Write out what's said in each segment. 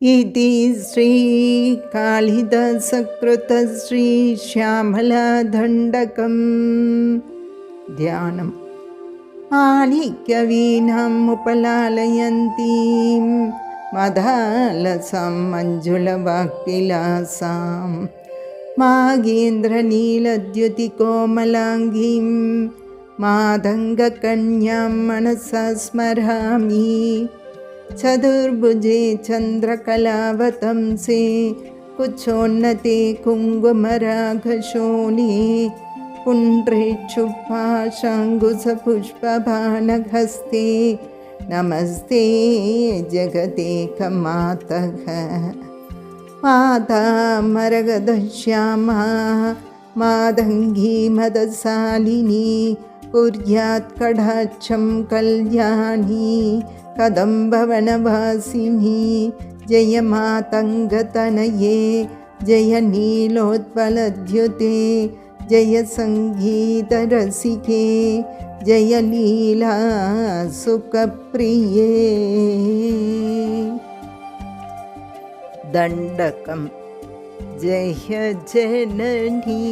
इति श्रीकालिदासकृतश्रीश्यामलादण्डकम् ध्यानम्। माणिक्यवीणाम् उपलालयन्तीं मदालसां मञ्जुलवाक्विलासां मागेन्द्रनीलद्युतिकोमलाङ्गीं मातङ्गकन्यां मनसा स्मरामि। चतुर्भुजे चन्द्रकलावतंसे कुचोन्नते कुङ्कुमरागशोणे पुण्ड्रेक्षुपाशाङ्कुशपुष्पबाणहस्ते नमस्ते जगदेकमातः। माता मरगदश्यामा मातङ्गी मदशालिनी कुर्यात् कटाक्षं कल्याणी कदम्बवनवासिनी। जय मातङ्गतनये जय नीलोत्पलद्युते जय संगीतरसिके जय लीला सुखप्रिये। दण्डकम्। जय जननी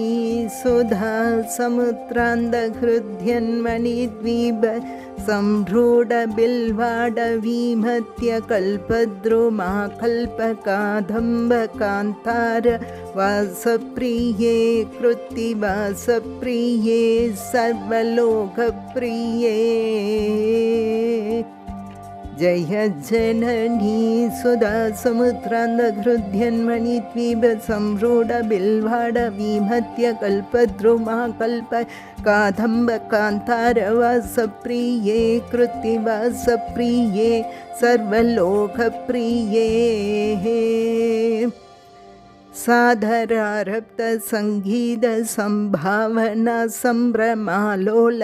सुधा समुद्रान्तहृद्यन्मणिद्वीप संरूढबिल्वाडवीमत्य कल्पद्रुमा कल्पकादम्बकान्तार वासप्रिये कृत्तिवासप्रिये सर्वलोकप्रिये। जय जननी सुधा समुद्रान्तहृद्यन्मणिद्वीप संरूढबिल्वाडवीमत्य कल्पद्रुमा कल्पकादम्बकान्तारवासप्रिये कृत्तिवासप्रिये सर्वलोकप्रिये। साधरारब्धसङ्गीतसंभावना सम्भ्रमालोल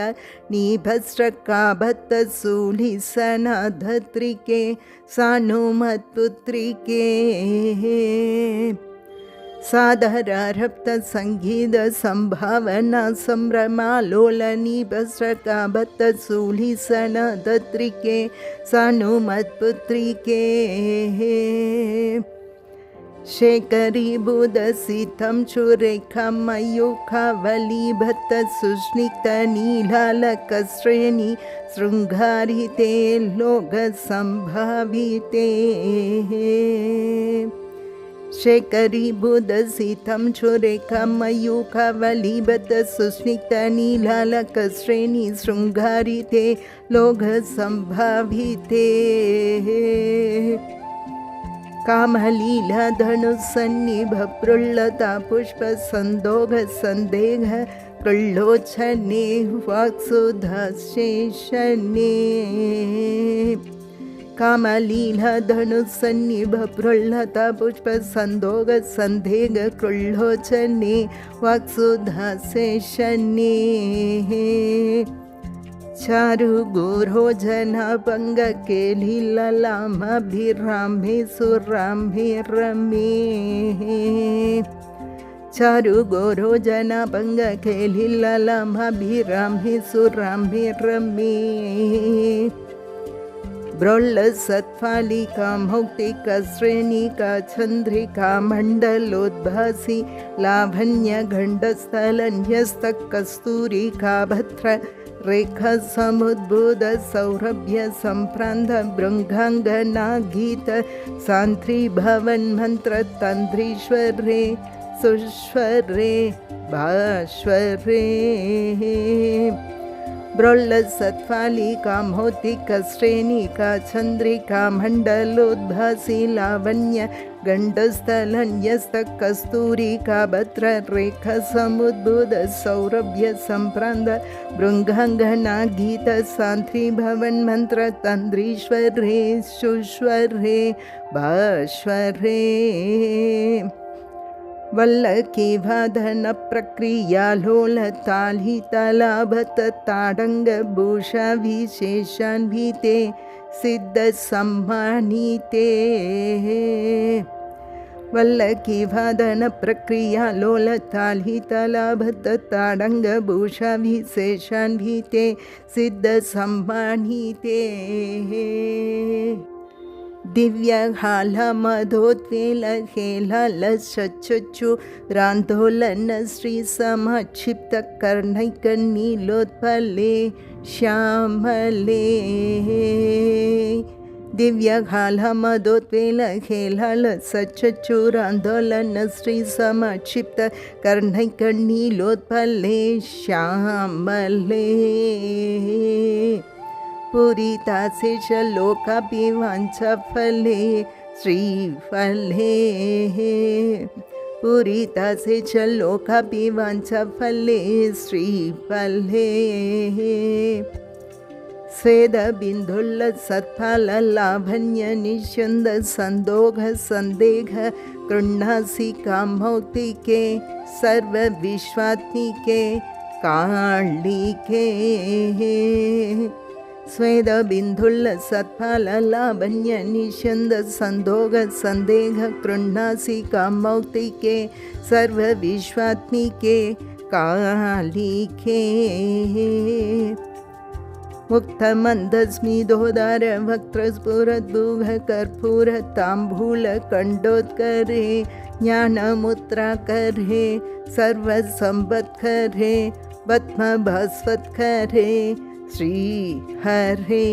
नीभस्रकाबद्धशूलिसनाधत्रिके सानुमत्पुत्रिके। साधरारब्धसङ्गीतसंभावना सम्भ्रमालोल नीभस्रकाबद्धशूलिसनाधत्रिके सानुमत्पुत्रिके। शेखरीभूतसितं चुरेखां मयूखावलीभत्तसुष्णितनीलालकश्रेणी शृङ्गारिते लोकसम्भाविते। शेखरीभूतसितं चुरेखां मयूखावलीभत्तसुष्णितनीलालकश्रेणी शृङ्गारिते लोकसम्भाविते। कामलीलाधनुसन्निभप्रुल्लता पुष्पसन्दोघसन्देह कृल्लोचने वाक्सुधाशेषणे। कामलीलाधनुसन्निभप्रुल्लता पुष्पसन्दोघसन्देह कृल्लोचने वाक्सुधाशेषणे। चारु गुरोजनाभङ्गकेलिललामभिरामे सुरामे रमे। चारु गुरोजनाभङ्गकेलिललामभिरामे सुरामे रमे। ब्रोल्लसत्फलिका मौक्तिकश्रेणिका चन्द्रिका मण्डलोद्भासि लावण्यगण्डस्थलन्यस्तकस्तूरिका भद्र रेखा समुद्भूत सौरभ्य सम्प्रान्त बृङ्गाङ्गनागीत सान्त्री भवन्मन्त्र तन्त्रीश्वरे सुश्वरे भास्वरे। ब्रोल्लसत्फलिका मौक्तिकश्रेणिका चन्द्रिका मण्डलोद्भासि लावण्य गण्डस्थलन्यस्तकस्तूरिका भद्ररेखा समुद्भूत सौरभ्य सम्प्रान्त बृङ्गाङ्गनागीत सान्त्री भवन्मन्त्र तन्त्रीश्वरे सुश्वरे भास्वरे। वल्लकीवादनप्रक्रियालोलतालितलाभतताडङ्गभूषाविशेषान्विते सिद्धसम्मानिते। वल्लकीवादनप्रक्रियालोलतालितलाभतताडङ्गभूषाविशेषान्विते सिद्धसम्मानिते। दिव्यहालमधोद्वेलहेलालश्चुरान्दोलन श्रीसमक्षिप्तकर्णैकन्नीलोत्पले श्यामले दिव्यहालमधोद्वेलहेलालश्चुरान्दोलन श्रीसमक्षिप्तकर्णैकन्नीलोत्पले श्यामले पूरिताशेषलोकाभिवाञ्छफले श्रीफले पूरिताशेषलोकाभिवाञ्छफले श्रीफले स्वेदबिन्दुल्लसत्फललावण्यनिष्यन्दसन्दोघसन्देह गृह्णासि कामौक्तिके सर्वविश्वात्मिके कालिके स्वेदबिन्दुल्लसत्फललावण्यनिष्यन्दसन्दोघसन्देह गृह्णासि कामौक्तिके सर्वविश्वात्मिके कालिके मुक्तमन्दस्मिदोदारवक्त्रस्फुरद्गुहकर्पूरताम्बूलकण्डोत्करे ज्ञानमुद्राकरे सर्वसम्पत्करे पद्मभास्वत्करे श्रीहरे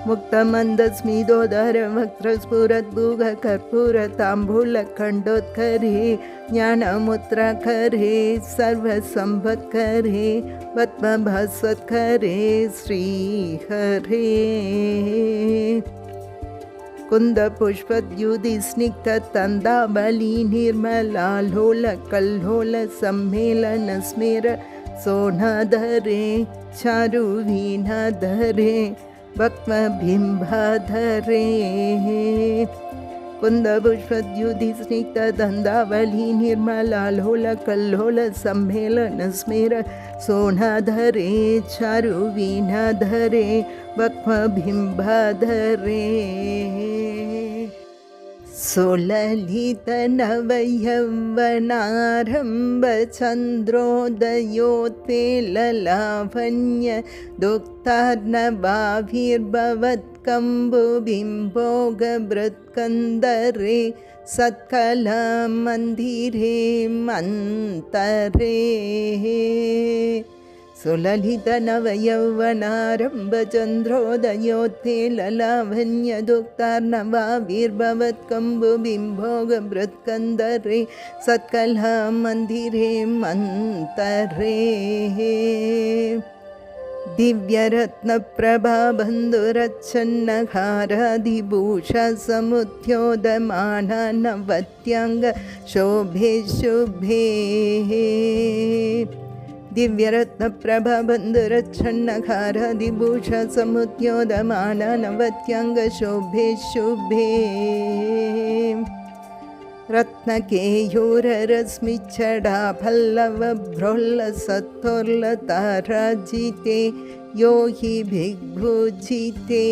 मुक्तमन्दस्मिदोदारवक्त्रस्फुरद्गुहकर्पूरताम्बूलकण्डोत्करे ज्ञानमुद्राकरे सर्वसम्पत्करे पद्मभास्वत्करे श्रीहरे कुन्दपुष्पद्युतिस्निग्धतन्दावली निर्मलालोलकल्लोलसम्मेलनस्मेर सोनाधरे चारुवीणाधरे भक्मबिम्बाधरे कुन्दपुष्पद्युतिस्निग्धतन्दावली निर्मलालोलकल्लोलसम्मेलनस्मेर सोनाधरे चारुवीणाधरे भक्मबिम्बाधरे सुललितनवयौवनारम्भचन्द्रोदयोत्पेललावण्य दुक्तार्णवाभिर्भवत्कम्बुबिम्बोगभृत्कन्दरे सत्कलामन्दिरे मन्तरे सुललितनवयौवनारम्भचन्द्रोदयोत्पेललावण्यदुक्तार्णवाभिर्भवत्कम्बुबिम्बोगभृत्कन्दरे सत्कलामन्दिरे मन्तरे दिव्यरत्नप्रभाबन्धुरच्छन्नहारादिभूषसमुद्योदमाना नवत्याङ्ग शोभे शुभे दिव्यरत्नप्रभाबन्धुरच्छन्नहारादिभूषसमुद्योदमाना नवत्याङ्ग शोभे शुभे रत्नकेयूररश्मिच्छडाफल्लवभ्रोल्लसत्तोर्लताराजिते यो हि भिग्भुजिते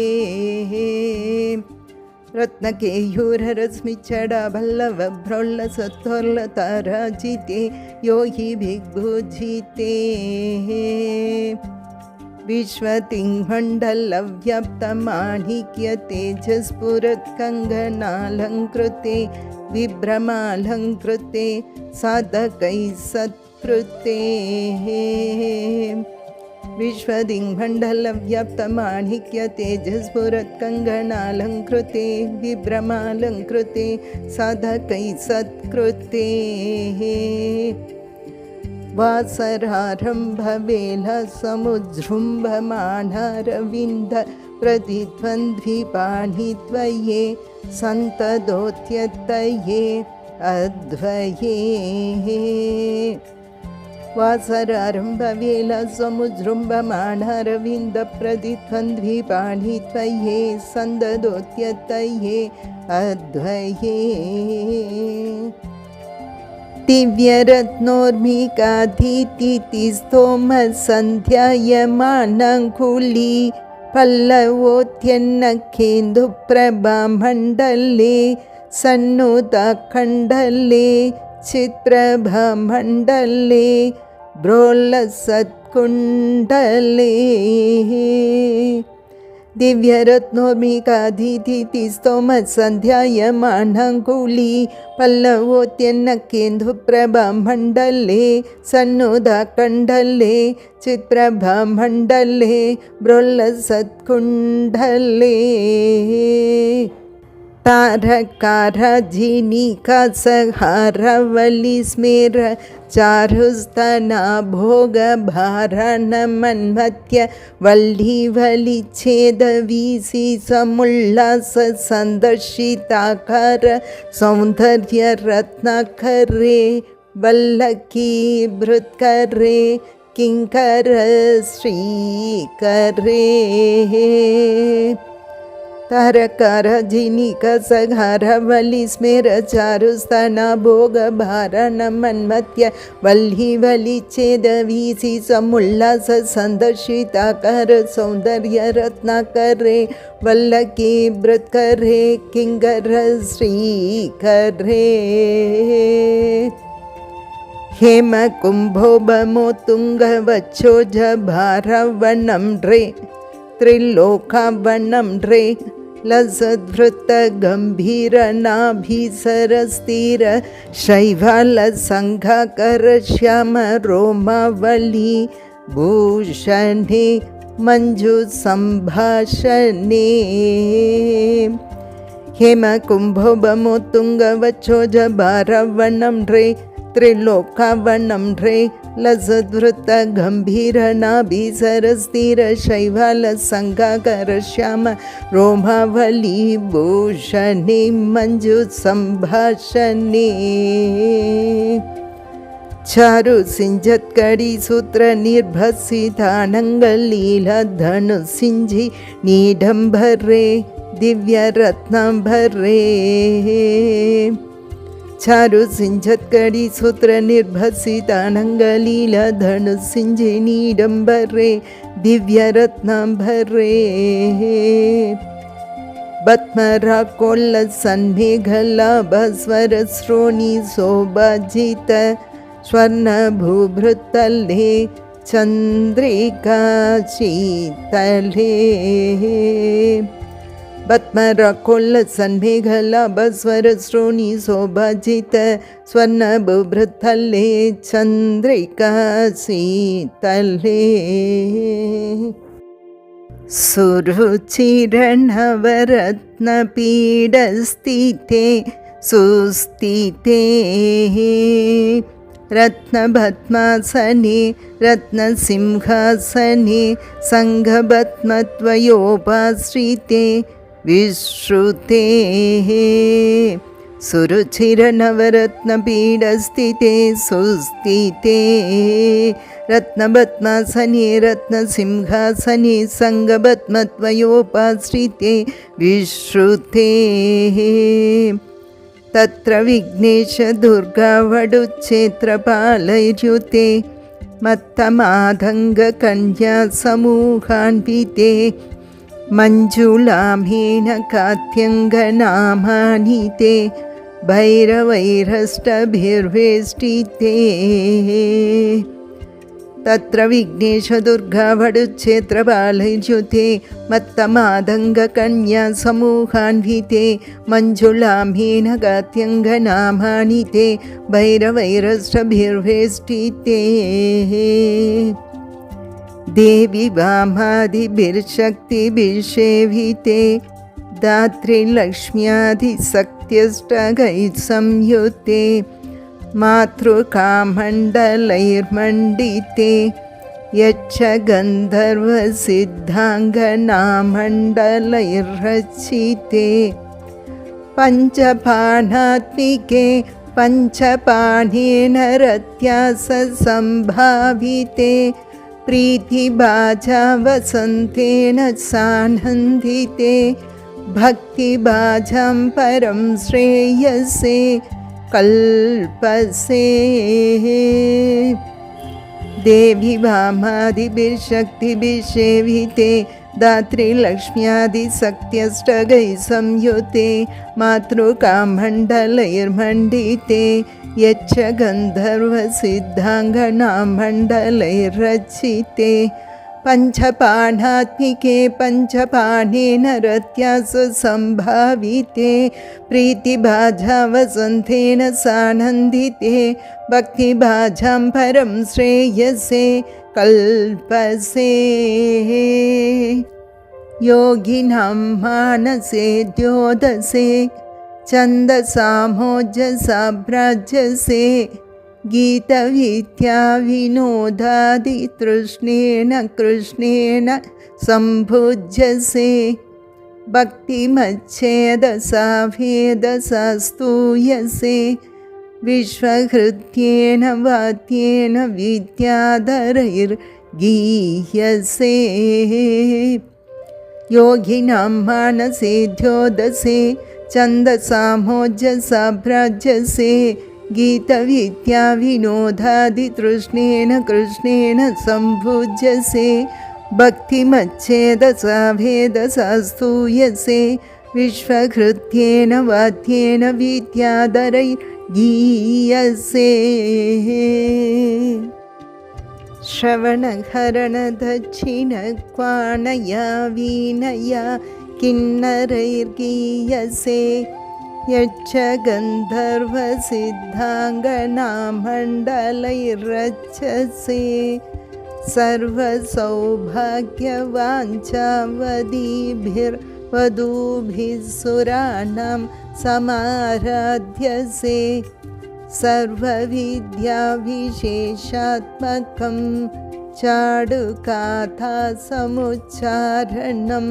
रत्नकेयूररश्मिच्छडाफल्लवभ्रोल्लसत्तोर्लताराजिते यो हि भिग्भुजिते विश्वतिङ्मण्डलव्याप्तमाणिक्यतेजस्फुरत्कङ्गनालङ्कृते विभ्रमालङ्कृते साधकैः सत्कृते विश्वदिङ्मण्डलव्याप्तमाणिक्यतेजस्फुरत्कङ्गनालङ्कृते विभ्रमालङ्कृते साधकैः सत्कृते वासरारम्भवेलसमुजृम्भमाणारविन्द प्रतिद्वन्द्विपाणिद्वये सन्तदोत्यतये अद्वये वासरारम्भवेलसमुजृम्भमाणारविन्दप्रतिद्वन्द्विपाणिद्वये सन्तदोत्यतये अद्वये दिव्यरत्नोर्मिकाधीतिस्तोमसन्ध्यायमानङ्कुली पल्लवोत्यन्नकेन्दुप्रभामण्डले सन्नुतखण्डले चित्प्रभामण्डले ब्रोल्लसत्कुण्डले दिव्यरत्नोर्मिकाधिथिस्तोमसन्ध्यायमानाङ्कुली पल्लवोत्यन्नकेन्दुप्रभामण्डले सन्नुदाकण्डले चित्प्रभामण्डले ब्रोल्लसत्कुण्डले तारकाराजिनिकासहारवलिस्मेर चारुस्तना भोगभारणमन्मथ्य वल्लीवलिच्छेदवीसी समुल्लास सन्दर्शिताकार सौन्दर्यरत्नाकरे वल्लकी भृत्करे किङ्कर श्रीकरे तारकाराजिनिकासहारवलिस्मेर चारुस्तना भोगभारणमन्मथ्य वल्लीवलिच्छेदवीसी समुल्लास सन्दर्शिताकार सौन्दर्यरत्नाकरे वल्लकी भृत्करे किङ्कर श्रीकरे हेमकुम्भोभमोत्तुङ्गवक्षोजभारवनं रे त्रिलोकावनं रे लसद्धृतगम्भीरनाभिसरस्थिर शैवालसङ्घाकरश्यामरोमावली भूषणे मञ्जुसम्भाषणे हेमकुम्भोभमोत्तुङ्गवक्षोजभारवनं रे त्रिलोकावनं रे लसद्धृतगम्भीरनाभिसरस्थिर शैवालसङ्घाकरश्याम रोमावली भूषणे मञ्जुसम्भाषणे चारुसिञ्जत्कडिसूत्रनिर्भसितानङ्गलीलधनुसिञ्जि नीडम्बरे दिव्यरत्नाम्बरे चारुसिञ्जत्कडिसूत्रनिर्भसितानङ्गलीलधनुसिञ्जि नीडम्बरे दिव्यरत्नाम्बरे बत्मराकोल्लसन्मेघलाभस्वरश्रोणि शोभाजित स्वर्णभूभृत्तले चन्द्रिका शीतले बत्मराकोल्लसन्मेघलाभस्वरश्रोणि शोभाजित स्वर्णभूभृत्तले चन्द्रिका शीतले सुरुचिरनवरत्नपीडस्थिते सुस्थिते रत्नभद्मासने रत्नसिंहासने सङ्घभद्मत्वयोपाश्रिते विश्रुते सुरुचिरनवरत्नपीडस्थिते सुस्थिते रत्नभद्मासने रत्नसिंहासने सङ्घभद्मत्वयोपाश्रिते विश्रुते तत्र विघ्नेशदुर्गावडुच्छेत्रपालैर्युते मत्तमादङ्गकन्यासमूहान्विते मञ्जुलामेनकात्यङ्गनामानिते भैरवैरष्टभिर्वेष्टिते तत्र विघ्नेशदुर्गावडुच्छेत्रपालैर्युते मत्तमादङ्गकन्यासमूहान्विते मञ्जुलामेनकात्यङ्गनामानिते भैरवैरष्टभिर्वेष्टिते देवी वामादिभिर्शक्तिभिर्सेविते धात्रीलक्ष्म्यादिशक्त्यष्टकैः संयुते मातृकामण्डलैर्मण्डिते यक्षगन्धर्वसिद्धाङ्गनामण्डलैर्रचिते पञ्चबाणात्मिके पञ्चबाणेन रत्याससम्भाविते प्रीतिभाजावसन्तेन सानन्दिते भक्तिभाजां परं श्रेयसे कल्पसे देवी वामादिभिर्शक्तिभिर्सेविते धात्रीलक्ष्म्यादिशक्त्यष्टकैः संयुते मातृकामण्डलैर्मण्डिते यक्षगन्धर्वसिद्धाङ्गनामण्डलैर्रचिते पञ्चपाणात्मिके पञ्चपाणेन रत्या सुसम्भाविते प्रीतिभाजावसन्तेन सानन्दिते भक्तिभाजां परं श्रेयसे कल्पसे योगिनां मानसे द्योतसे छन्दसामोजसाभ्राजसे गीतविद्या विनोदादितृष्णेन कृष्णेन सम्भुज्यसे भक्तिमच्छेदसा वेदसा स्तूयसे विश्वहृत्येन वाद्येन विद्याधरैर्गीयसे योगिनां मानसे द्योतसे छन्दसामोजसाभ्राजसे गीतविद्या विनोदादितृष्णेन कृष्णेन सम्भुज्यसे भक्तिमच्छेदसा वेदसा स्तूयसे विश्वहृत्येन वाद्येन विद्याधरैर्गीयसे श्रवणहरणदक्षिणक्वाणया वीणया किन्नरैर्गीयसे यक्षगन्धर्वसिद्धाङ्गनामण्डलैर्रचसे सर्वसौभाग्यवाञ्छावधीभिर्वधूभिः सुराणां समाराध्यसे सर्वविद्याविशेषात्मकं चाडुकाथासमुच्चारणं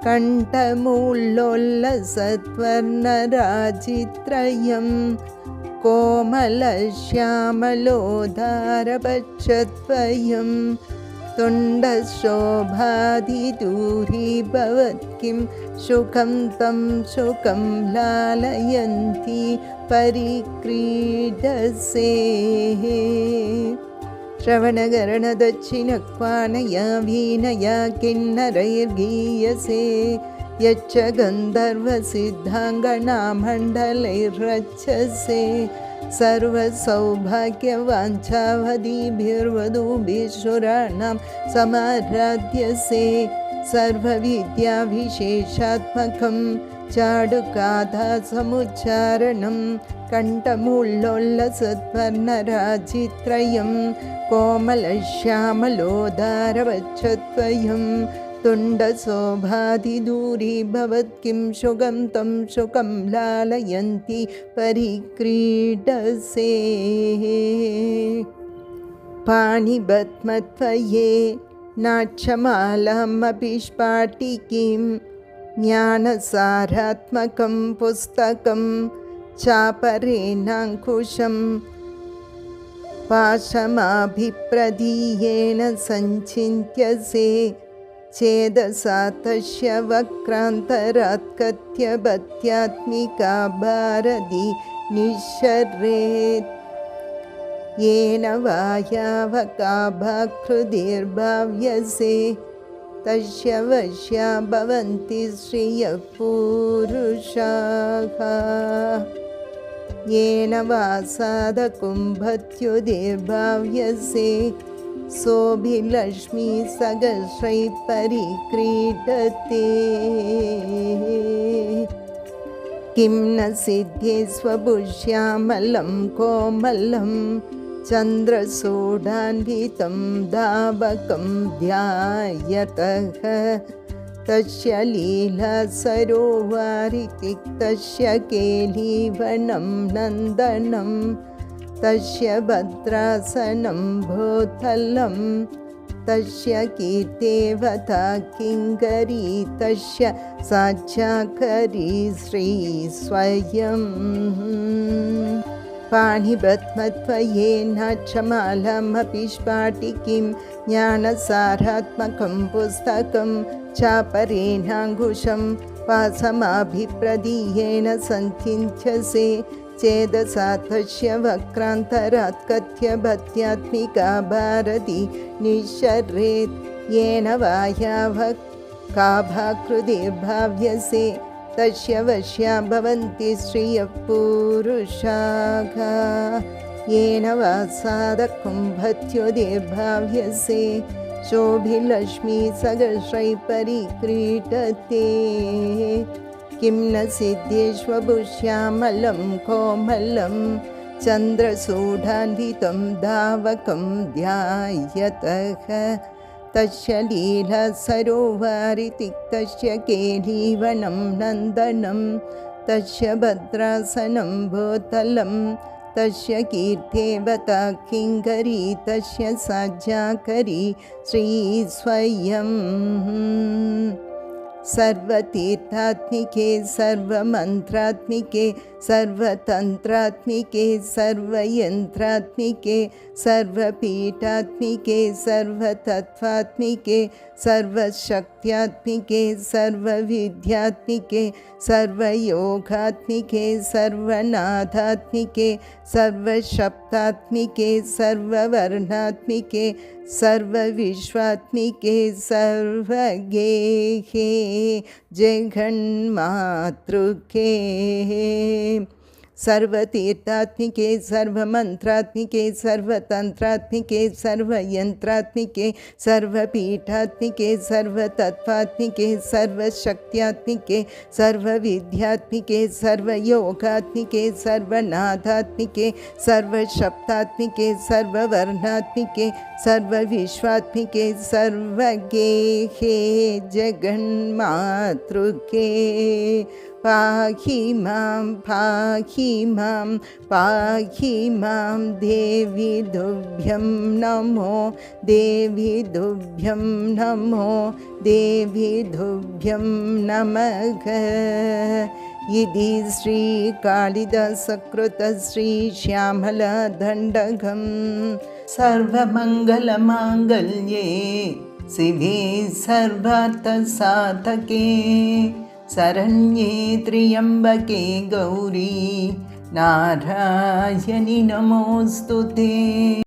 कण्ठमूल्लोल्लसत्वर्णराजित्रयं कोमलश्यामलोदारपक्षद्वयं तुण्डशोभादिदूरीभवत्किं शुकं तं शुकं लालयन्ती परिक्रीडसे श्रवणगरणदक्षिणक्वाणया वीणया किन्नरैर्गीयसे यक्षगन्धर्वसिद्धाङ्गनामण्डलैर्रचसे सर्वसौभाग्यवाञ्छावधीभिर्वधूभिः सुराणां समाराध्यसे सर्वविद्याविशेषात्मकं चाडुकाथासमुच्चारणं कण्ठमूल्लोल्लसत्वर्णराजित्रयं कोमलश्यामलोदारवक्षद्वयं तुण्डशोभादिदूरीभवत्किं शुकं तं शुकं लालयन्ती परिक्रीडसे पाणिबध्मत्वये नाट्यमालामपि स्फाटिकीं ज्ञानसारात्मकं पुस्तकं चापरेणाङ्कुशं पाशमाभिप्रदीयेन सञ्चिन्त्यसे चेदसा तस्य वक्रान्तरात्कथ्यबध्यात्मिका भारती निःशरेत् येन वायावकाभाकृतिर्भाव्यसे तस्य वश्या भवन्ति श्रियः पुरुषाः येन वासादकुम्भत्युदिर्भाव्यसे सोऽभिलक्ष्मीसहस्रैः परिक्रीडते किं न सिद्धे स्वपुष्यामलं कोमलं चन्द्रसोडान्वितं धावकं ध्यायतः तस्य लीलासरोवारितिक्तस्य केलीवनं नन्दनं तस्य भद्रासनं भूतलं तस्य कीर्तेवता किङ्करी तस्य साक्षाकरी श्रीस्वयं पाणिबध्मत्वये नाट्यमालामपि स्फाटिकीं ज्ञानसारात्मकं पुस्तकं चापरेणाङ्कुशं पाशमाभिप्रदीयेन सन्थिञ्चसे चेदसा तस्य वक्रान्तरात्कथ्यबध्यात्मिका भारती निःशरेत् येन वायावकाभाकृतिर्भाव्यसे तस्य वश्या भवन्ति श्रियः पुरुषाः येन वासादकुम्भत्युदिर्भाव्यसे शोभिलक्ष्मी सहस्रैः परिक्रीडते किं न सिद्धेष्वभुश्यामलं कोमलं चन्द्रसूडान्वितं धावकं ध्यायतः तस्य लीला सरोवारितिक्तस्य केलीवनं नन्दनं तस्य भद्रासनं भूतलं तस्य कीर्तेवता किङ्करी तस्य साज्जाकरी श्रीस्वयं सर्वतीर्थात्मिके सर्वमन्त्रात्मिके सर्वतन्त्रात्मिके सर्वयन्त्रात्मिके सर्वपीठात्मिके सर्वतत्त्वात्मिके सर्वशक्त्यात्मिके सर्वविद्यात्मिके सर्वयोगात्मिके सर्वनादात्मिके सर्वशब्दात्मिके सर्ववर्णात्मिके सर्वविश्वात्मिके सर्वगेहे जगन्मातृके सर्वतीर्थात्मिके सर्वमन्त्रात्मिके सर्वतन्त्रात्मिके सर्वयन्त्रात्मिके सर्वपीठात्मिके सर्वतत्त्वात्मिके सर्वशक्त्यात्मिके सर्वविद्यात्मिके सर्वयोगात्मिके सर्वनादात्मिके सर्वशब्दात्मिके सर्ववर्णात्मिके सर्वविश्वात्मिके सर्वगेहे जगन्मातृके पाहि मां देवी तुभ्यं नमो देवी तुभ्यं नमो देवी तुभ्यं नमः इति श्रीकालिदासकृतं श्रीश्यामलादण्डकं सर्वमङ्गलमाङ्गल्ये शिवे सर्वार्थसाधके शरण्ये त्र्यम्बके गौरी नारायणि नमोऽस्तु ते।